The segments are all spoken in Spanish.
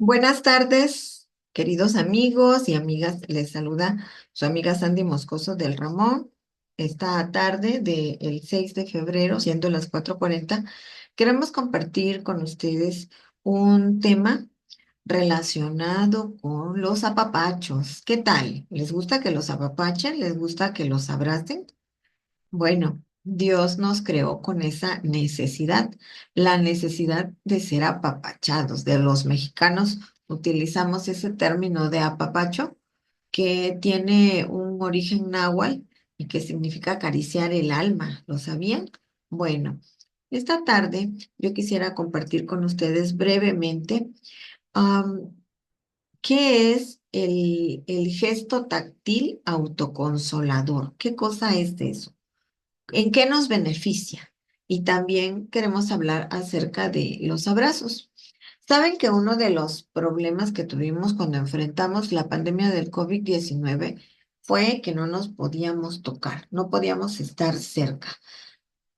Buenas tardes, queridos amigos y amigas. Les saluda su amiga Sandy Moscoso del Ramón. Esta tarde del 6 de febrero, siendo las 4:40, queremos compartir con ustedes un tema relacionado con los apapachos. ¿Qué tal? ¿Les gusta que los apapachen? ¿Les gusta que los abracen? Bueno, Dios nos creó con esa necesidad, la necesidad de ser apapachados. De los mexicanos utilizamos ese término de apapacho que tiene un origen náhuatl y que significa acariciar el alma. ¿Lo sabían? Bueno, esta tarde yo quisiera compartir con ustedes brevemente am, qué es el gesto táctil autoconsolador. ¿Qué cosa es eso? ¿En qué nos beneficia? Y también queremos hablar acerca de los abrazos. Saben que uno de los problemas que tuvimos cuando enfrentamos la pandemia del COVID-19 fue que no nos podíamos tocar, no podíamos estar cerca.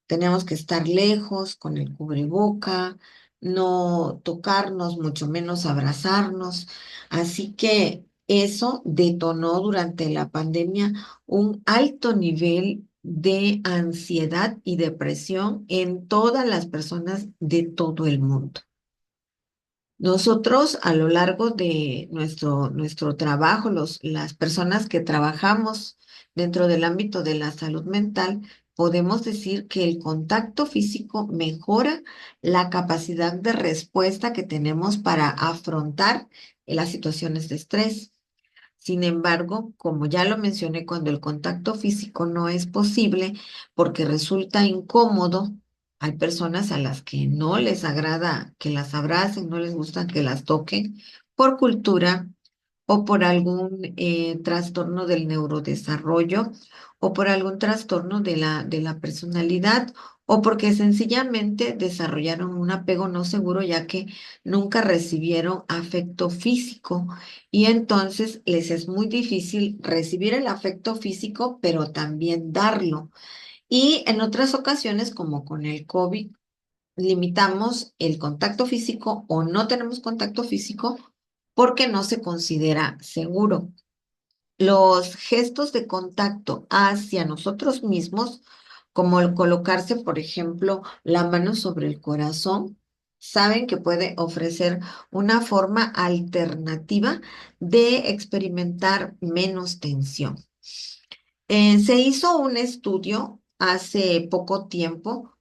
Teníamos que estar lejos con el cubreboca, no tocarnos, mucho menos abrazarnos. Así que eso detonó durante la pandemia un alto nivel de ansiedad y depresión en todas las personas de todo el mundo. Nosotros, a lo largo de nuestro trabajo, las personas que trabajamos dentro del ámbito de la salud mental, podemos decir que el contacto físico mejora la capacidad de respuesta que tenemos para afrontar las situaciones de estrés. Sin embargo, como ya lo mencioné, cuando el contacto físico no es posible porque resulta incómodo, hay personas a las que no les agrada que las abracen, no les gusta que las toquen por cultura o por algún trastorno del neurodesarrollo o por algún trastorno de la personalidad o porque sencillamente desarrollaron un apego no seguro ya que nunca recibieron afecto físico y entonces les es muy difícil recibir el afecto físico, pero también darlo. Y en otras ocasiones, como con el COVID, limitamos el contacto físico o no tenemos contacto físico porque no se considera seguro. Los gestos de contacto hacia nosotros mismos, como el colocarse, por ejemplo, la mano sobre el corazón, saben que puede ofrecer una forma alternativa de experimentar menos tensión. Se hizo un estudio hace poco tiempo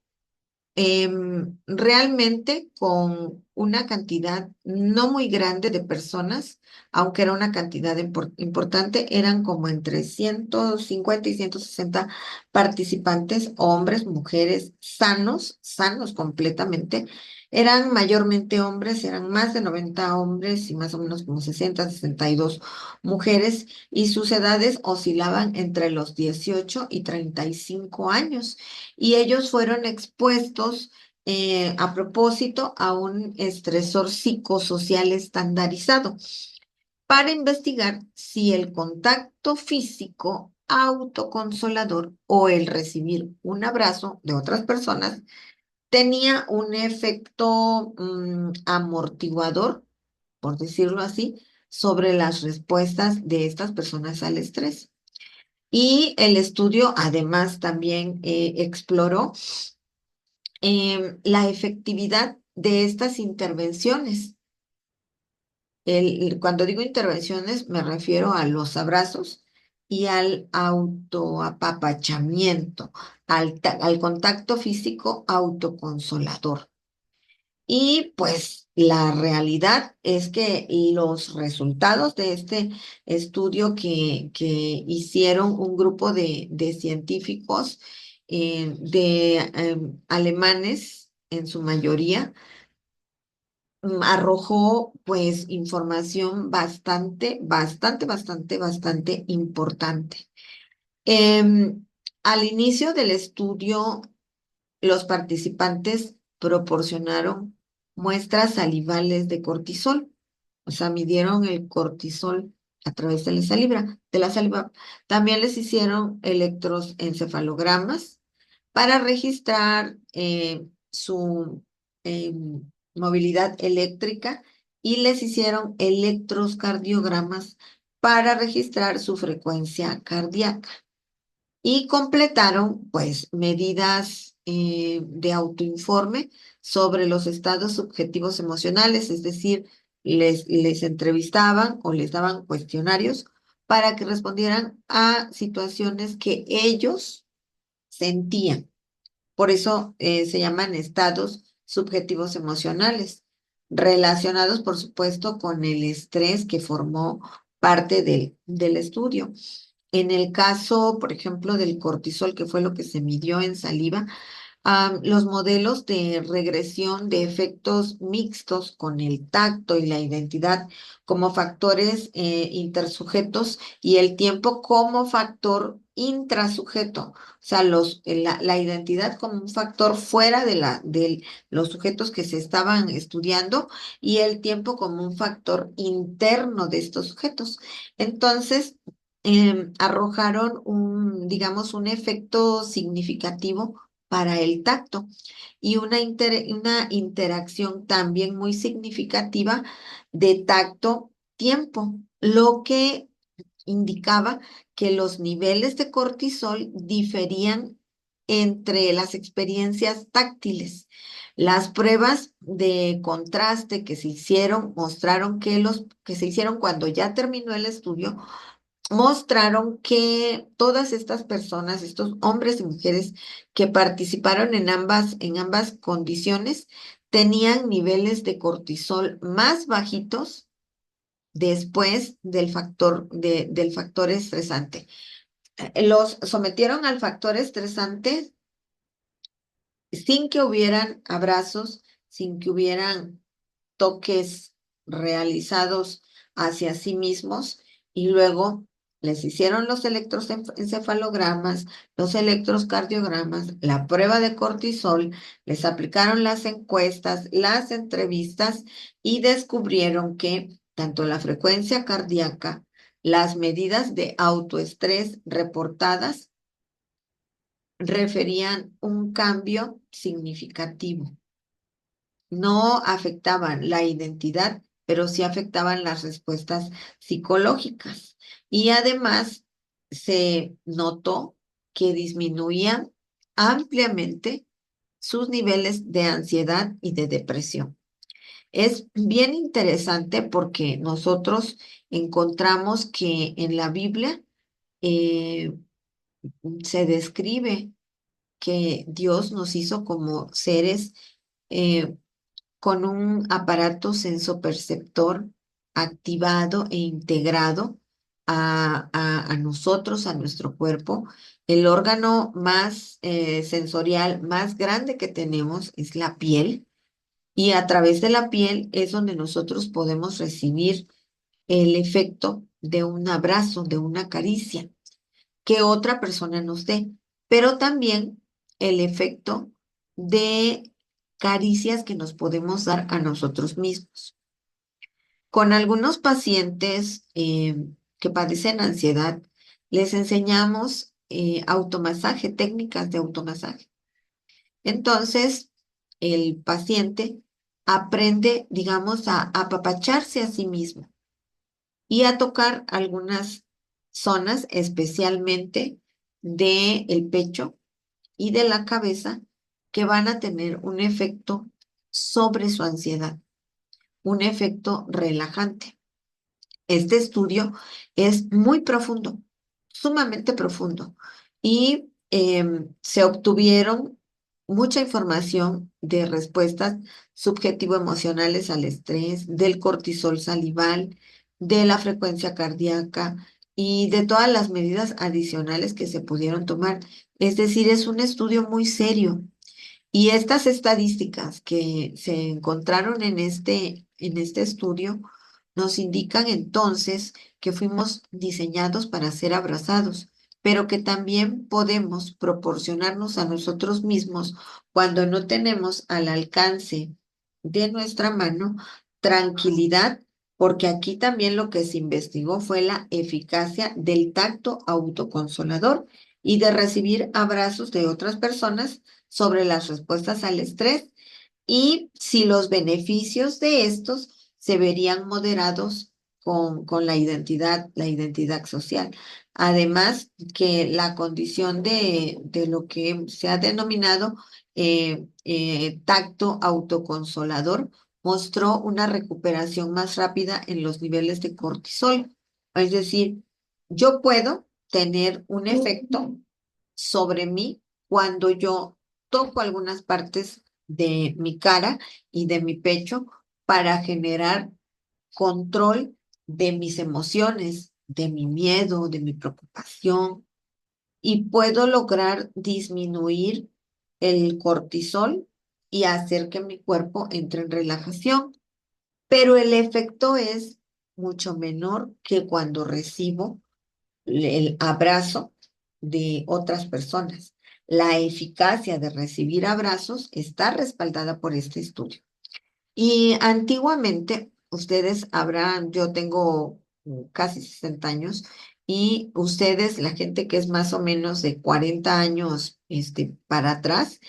realmente con una cantidad no muy grande de personas, aunque era una cantidad importante, eran como entre 150 y 160 participantes, hombres, mujeres, sanos, sanos completamente. Eran mayormente hombres, eran más de 90 hombres y más o menos como 62 mujeres, y sus edades oscilaban entre los 18 y 35 años y ellos fueron expuestos a propósito a un estresor psicosocial estandarizado para investigar si el contacto físico autoconsolador o el recibir un abrazo de otras personas tenía un efecto amortiguador, por decirlo así, sobre las respuestas de estas personas al estrés. Y el estudio además también exploró la efectividad de estas intervenciones. Cuando digo intervenciones, me refiero a los abrazos y al autoapapachamiento, al contacto físico autoconsolador. Y pues la realidad es que los resultados de este estudio que hicieron un grupo de científicos alemanes en su mayoría, arrojó pues información bastante importante. Em, Al inicio del estudio, los participantes proporcionaron muestras salivales de cortisol, o sea, midieron el cortisol a través de la saliva. También les hicieron electroencefalogramas para registrar su movilidad eléctrica y les hicieron electrocardiogramas para registrar su frecuencia cardíaca y completaron pues medidas de autoinforme sobre los estados subjetivos emocionales, es decir, les entrevistaban o les daban cuestionarios para que respondieran a situaciones que ellos sentían. Por eso se llaman estados subjetivos emocionales, relacionados, por supuesto, con el estrés que formó parte del estudio. En el caso, por ejemplo, del cortisol, que fue lo que se midió en saliva, los modelos de regresión de efectos mixtos con el tacto y la identidad como factores intersujetos y el tiempo como factor intrasujeto. O sea, la identidad como un factor fuera de los sujetos que se estaban estudiando y el tiempo como un factor interno de estos sujetos. Entonces, arrojaron digamos, un efecto significativo para el tacto y una interacción también muy significativa de tacto-tiempo, lo que indicaba que los niveles de cortisol diferían entre las experiencias táctiles. Las pruebas de contraste que se hicieron mostraron que los que se hicieron cuando ya terminó el estudio mostraron que todas estas personas, estos hombres y mujeres que participaron en ambas condiciones, tenían niveles de cortisol más bajitos después del factor estresante. Los sometieron al factor estresante sin que hubieran abrazos, sin que hubieran toques realizados hacia sí mismos y luego les hicieron los electroencefalogramas, los electrocardiogramas, la prueba de cortisol, les aplicaron las encuestas, las entrevistas y descubrieron que tanto la frecuencia cardíaca, las medidas de autoestrés reportadas referían un cambio significativo. No afectaban la identidad, pero sí afectaban las respuestas psicológicas. Y además se notó que disminuían ampliamente sus niveles de ansiedad y de depresión. Es bien interesante porque nosotros encontramos que en la Biblia eh, se describe que Dios nos hizo como seres eh, con un aparato sensoperceptor activado e integrado a nosotros, a nuestro cuerpo. El órgano más sensorial, más grande que tenemos es la piel y a través de la piel es donde nosotros podemos recibir el efecto de un abrazo, de una caricia que otra persona nos dé, pero también el efecto de caricias que nos podemos dar a nosotros mismos. Con algunos pacientes que padecen ansiedad, les enseñamos automasaje, técnicas de automasaje. Entonces, el paciente aprende, digamos, a apapacharse a sí mismo y a tocar algunas zonas, especialmente del pecho y de la cabeza, que van a tener un efecto sobre su ansiedad, un efecto relajante. Este estudio es muy profundo, sumamente profundo, y se obtuvieron mucha información de respuestas subjetivo-emocionales al estrés, del cortisol salival, de la frecuencia cardíaca y de todas las medidas adicionales que se pudieron tomar. Es decir, es un estudio muy serio. Y estas estadísticas que se encontraron en este estudio nos indican entonces que fuimos diseñados para ser abrazados, pero que también podemos proporcionarnos a nosotros mismos cuando no tenemos al alcance de nuestra mano tranquilidad, porque aquí también lo que se investigó fue la eficacia del tacto autoconsolador y de recibir abrazos de otras personas sobre las respuestas al estrés y si los beneficios de estos se verían moderados con la identidad social. Además, que la condición de lo que se ha denominado tacto autoconsolador mostró una recuperación más rápida en los niveles de cortisol. Es decir, yo puedo tener un efecto sobre mí cuando yo toco algunas partes de mi cara y de mi pecho para generar control de mis emociones, de mi miedo, de mi preocupación, y puedo lograr disminuir el cortisol y hacer que mi cuerpo entre en relajación. Pero el efecto es mucho menor que cuando recibo el abrazo de otras personas. La eficacia de recibir abrazos está respaldada por este estudio. Y antiguamente, ustedes habrán, yo tengo casi 60 años, y ustedes, la gente que es más o menos de 40 años para atrás,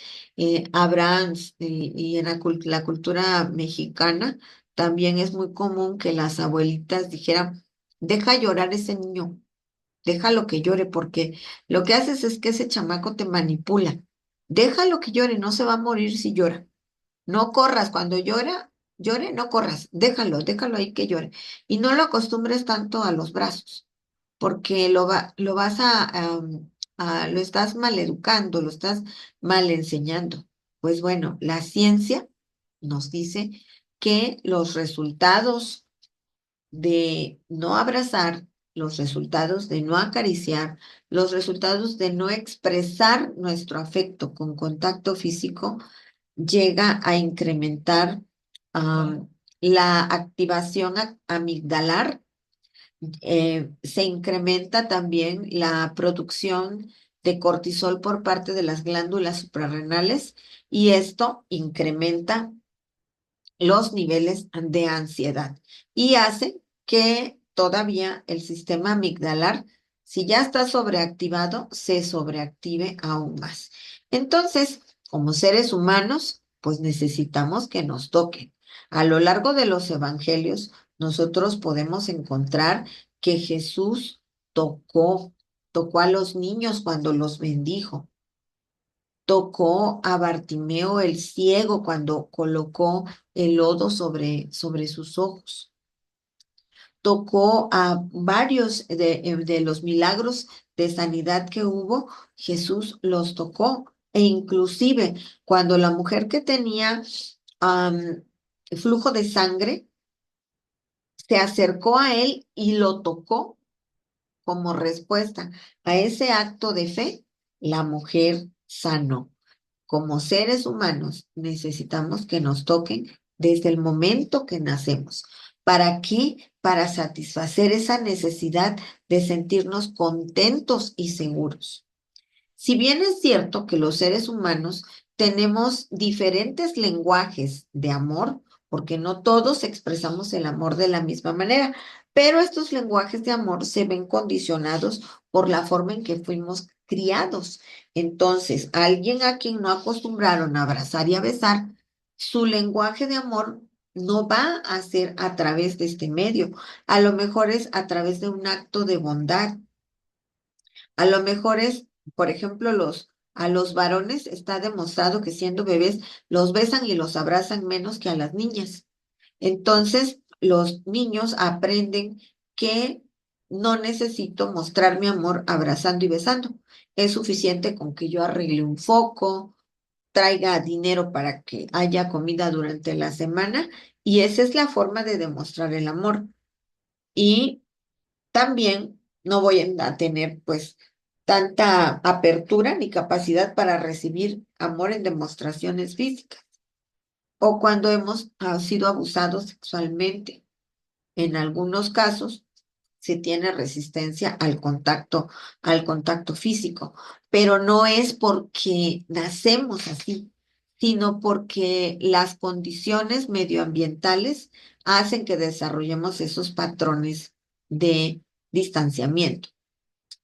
habrán, y en la cultura mexicana, también es muy común que las abuelitas dijeran, deja llorar ese niño, déjalo que llore, porque lo que haces es que ese chamaco te manipula. Déjalo que llore, no se va a morir si llora. No corras cuando llore, no corras, déjalo ahí que llore. Y no lo acostumbres tanto a los brazos, porque lo vas lo estás mal educando, lo estás mal enseñando. Pues bueno, la ciencia nos dice que los resultados de no abrazar, los resultados de no acariciar, los resultados de no expresar nuestro afecto con contacto físico, llega a incrementar la activación amigdalar. Se incrementa también la producción de cortisol por parte de las glándulas suprarrenales, y esto incrementa los niveles de ansiedad y hace que todavía el sistema amigdalar, si ya está sobreactivado, se sobreactive aún más. Entonces, como seres humanos, pues necesitamos que nos toquen. A lo largo de los evangelios, nosotros podemos encontrar que Jesús tocó a los niños cuando los bendijo. Tocó a Bartimeo el ciego cuando colocó el lodo sobre sus ojos. Tocó a varios de los milagros de sanidad que hubo, Jesús los tocó. E inclusive cuando la mujer que tenía flujo de sangre se acercó a él y lo tocó como respuesta a ese acto de fe, la mujer sanó. Como seres humanos necesitamos que nos toquen desde el momento que nacemos. ¿Para qué? Para satisfacer esa necesidad de sentirnos contentos y seguros. Si bien es cierto que los seres humanos tenemos diferentes lenguajes de amor, porque no todos expresamos el amor de la misma manera, pero estos lenguajes de amor se ven condicionados por la forma en que fuimos criados. Entonces, alguien a quien no acostumbraron a abrazar y a besar, su lenguaje de amor no va a ser a través de este medio. A lo mejor es a través de un acto de bondad. A lo mejor es, por ejemplo, a los varones está demostrado que siendo bebés los besan y los abrazan menos que a las niñas. Entonces, los niños aprenden que no necesito mostrar mi amor abrazando y besando. Es suficiente con que yo arregle un foco, traiga dinero para que haya comida durante la semana, y esa es la forma de demostrar el amor. Y también no voy a tener pues tanta apertura ni capacidad para recibir amor en demostraciones físicas o cuando hemos sido abusados sexualmente. En algunos casos se tiene resistencia al contacto físico, pero no es porque nacemos así, sino porque las condiciones medioambientales hacen que desarrollemos esos patrones de distanciamiento.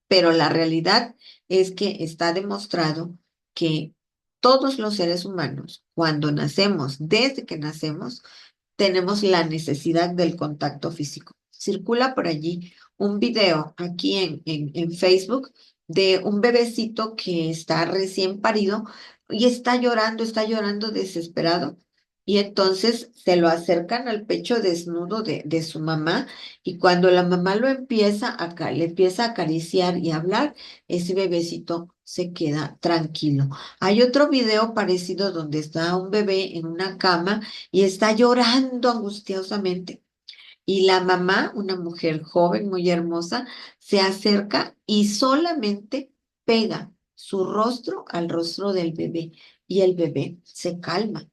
Pero la realidad es que está demostrado que todos los seres humanos, cuando nacemos, desde que nacemos, tenemos la necesidad del contacto físico. Circula por allí un video aquí en Facebook de un bebecito que está recién parido y está llorando desesperado. Y entonces se lo acercan al pecho desnudo de su mamá y cuando la mamá lo empieza le empieza a acariciar y a hablar, ese bebecito se queda tranquilo. Hay otro video parecido donde está un bebé en una cama y está llorando angustiosamente. Y la mamá, una mujer joven, muy hermosa, se acerca y solamente pega su rostro al rostro del bebé y el bebé se calma.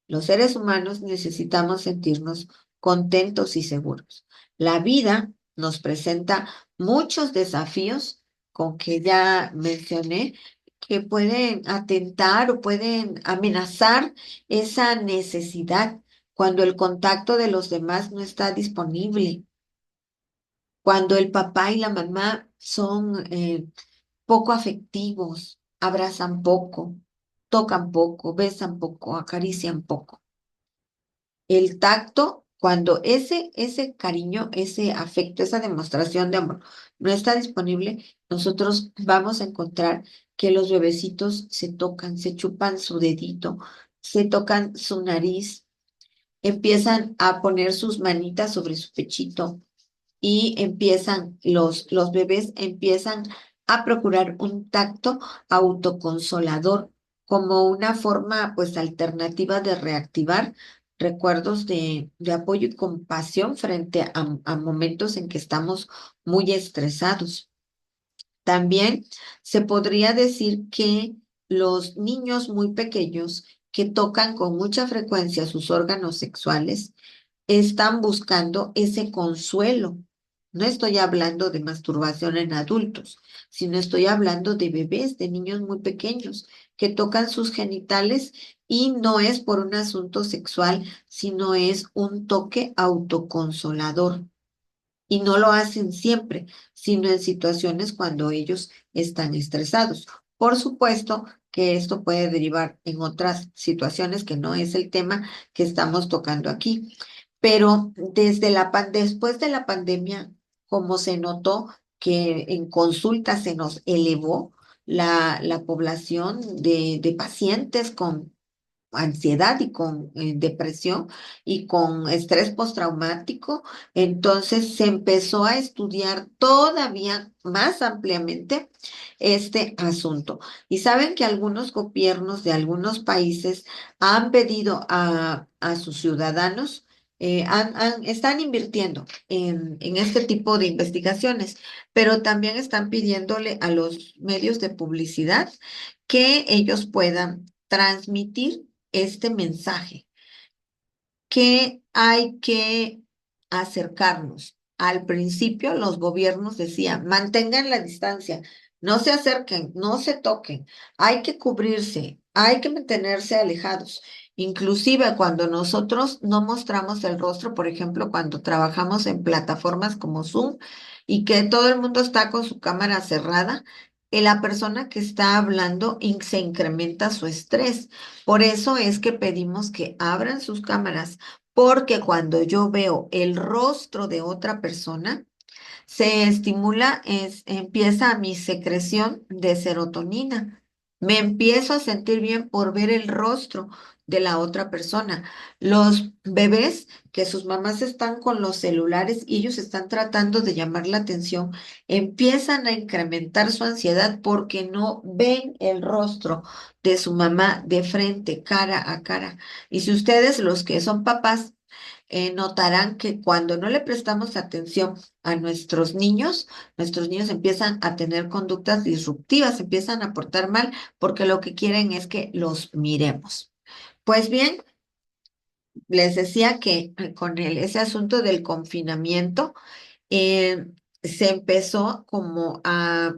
Los seres humanos necesitamos sentirnos contentos y seguros. La vida nos presenta muchos desafíos con que ya mencioné que pueden atentar o pueden amenazar esa necesidad cuando el contacto de los demás no está disponible, cuando el papá y la mamá son poco afectivos, abrazan poco, tocan poco, besan poco, acarician poco. El tacto, cuando ese cariño, ese afecto, esa demostración de amor no está disponible, nosotros vamos a encontrar que los bebecitos se tocan, se chupan su dedito, se tocan su nariz, empiezan a poner sus manitas sobre su pechito y los bebés empiezan a procurar un tacto autoconsolador como una forma pues alternativa de reactivar recuerdos de apoyo y compasión frente a momentos en que estamos muy estresados. También se podría decir que los niños muy pequeños que tocan con mucha frecuencia sus órganos sexuales están buscando ese consuelo. No estoy hablando de masturbación en adultos, sino estoy hablando de bebés, de niños muy pequeños que tocan sus genitales y no es por un asunto sexual, sino es un toque autoconsolador. Y no lo hacen siempre, sino en situaciones cuando ellos están estresados. Por supuesto que esto puede derivar en otras situaciones que no es el tema que estamos tocando aquí. Pero después de la pandemia, como se notó que en consulta se nos elevó la población de pacientes con ansiedad y con depresión y con estrés postraumático, entonces se empezó a estudiar todavía más ampliamente este asunto. Y saben que algunos gobiernos de algunos países han pedido a sus ciudadanos, están invirtiendo en este tipo de investigaciones, pero también están pidiéndole a los medios de publicidad que ellos puedan transmitir este mensaje, que hay que acercarnos. Al principio los gobiernos decían, mantengan la distancia, no se acerquen, no se toquen, hay que cubrirse, hay que mantenerse alejados. Inclusive cuando nosotros no mostramos el rostro, por ejemplo, cuando trabajamos en plataformas como Zoom y que todo el mundo está con su cámara cerrada, la persona que está hablando se incrementa su estrés. Por eso es que pedimos que abran sus cámaras, porque cuando yo veo el rostro de otra persona, se estimula, empieza mi secreción de serotonina. Me empiezo a sentir bien por ver el rostro de la otra persona. Los bebés que sus mamás están con los celulares y ellos están tratando de llamar la atención, empiezan a incrementar su ansiedad porque no ven el rostro de su mamá de frente, cara a cara. Y si ustedes, los que son papás, notarán que cuando no le prestamos atención a nuestros niños empiezan a tener conductas disruptivas, empiezan a portar mal porque lo que quieren es que los miremos. Pues bien, les decía que con ese asunto del confinamiento, eh, se empezó como a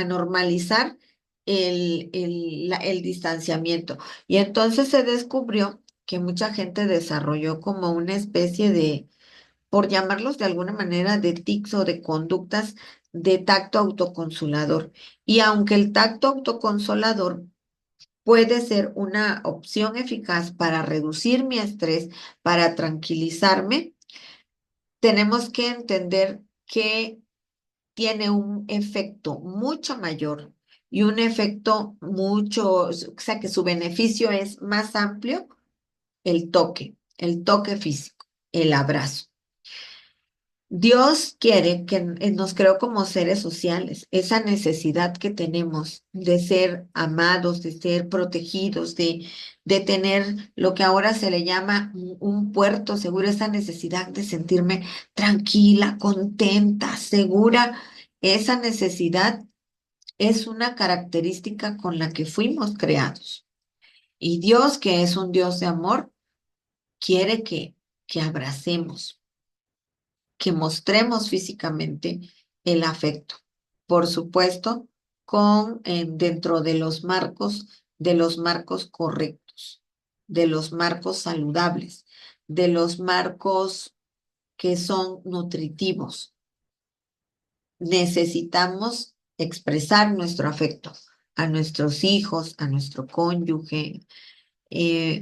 normalizar el distanciamiento. Y entonces se descubrió que mucha gente desarrolló como una especie de, por llamarlos de alguna manera, de tics o de conductas de tacto autoconsolador. Y aunque el tacto autoconsolador puede ser una opción eficaz para reducir mi estrés, para tranquilizarme. Tenemos que entender que tiene un efecto mucho mayor y un efecto mucho, o sea, que su beneficio es más amplio, el toque físico, el abrazo. Dios quiere que nos creó como seres sociales, esa necesidad que tenemos de ser amados, de ser protegidos, de tener lo que ahora se le llama un puerto seguro, esa necesidad de sentirme tranquila, contenta, segura. Esa necesidad es una característica con la que fuimos creados. Y Dios, que es un Dios de amor, quiere que abracemos, que mostremos físicamente el afecto. Por supuesto, dentro de los marcos correctos, de los marcos saludables, de los marcos que son nutritivos. Necesitamos expresar nuestro afecto a nuestros hijos, a nuestro cónyuge,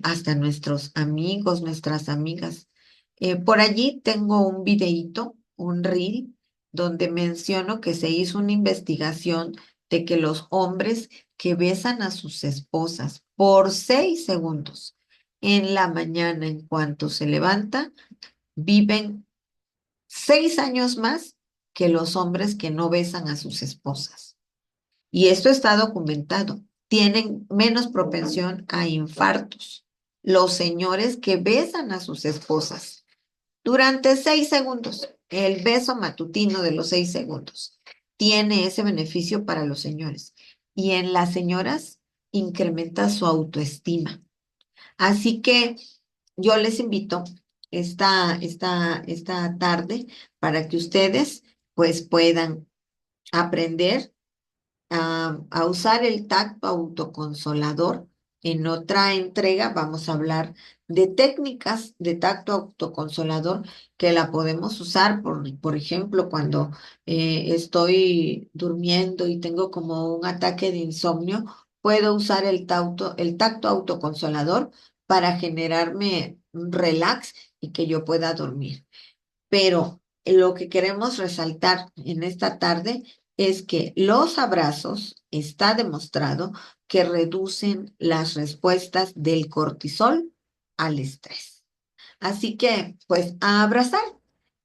hasta nuestros amigos, nuestras amigas. Por allí tengo un videíto, un reel, donde menciono que se hizo una investigación de que los hombres que besan a sus esposas por 6 segundos en la mañana en cuanto se levanta, viven 6 años más que los hombres que no besan a sus esposas. Y esto está documentado. Tienen menos propensión a infartos. Los señores que besan a sus esposas durante 6 segundos, el beso matutino de los 6 segundos, tiene ese beneficio para los señores. Y en las señoras incrementa su autoestima. Así que yo les invito esta tarde para que ustedes pues puedan aprender a usar el tacto autoconsolador. En otra entrega vamos a hablar de técnicas de tacto autoconsolador que la podemos usar, por ejemplo, cuando estoy durmiendo y tengo como un ataque de insomnio, puedo usar el tacto autoconsolador para generarme un relax y que yo pueda dormir. Pero lo que queremos resaltar en esta tarde es que los abrazos está demostrado que reducen las respuestas del cortisol al estrés. Así que, pues, a abrazar.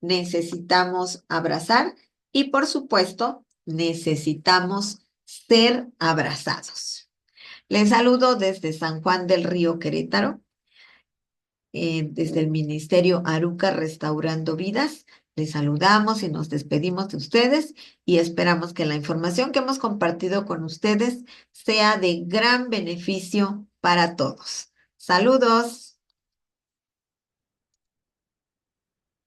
Necesitamos abrazar y, por supuesto, necesitamos ser abrazados. Les saludo desde San Juan del Río, Querétaro, desde el Ministerio Aruca Restaurando Vidas. Les saludamos y nos despedimos de ustedes y esperamos que la información que hemos compartido con ustedes sea de gran beneficio para todos. Saludos.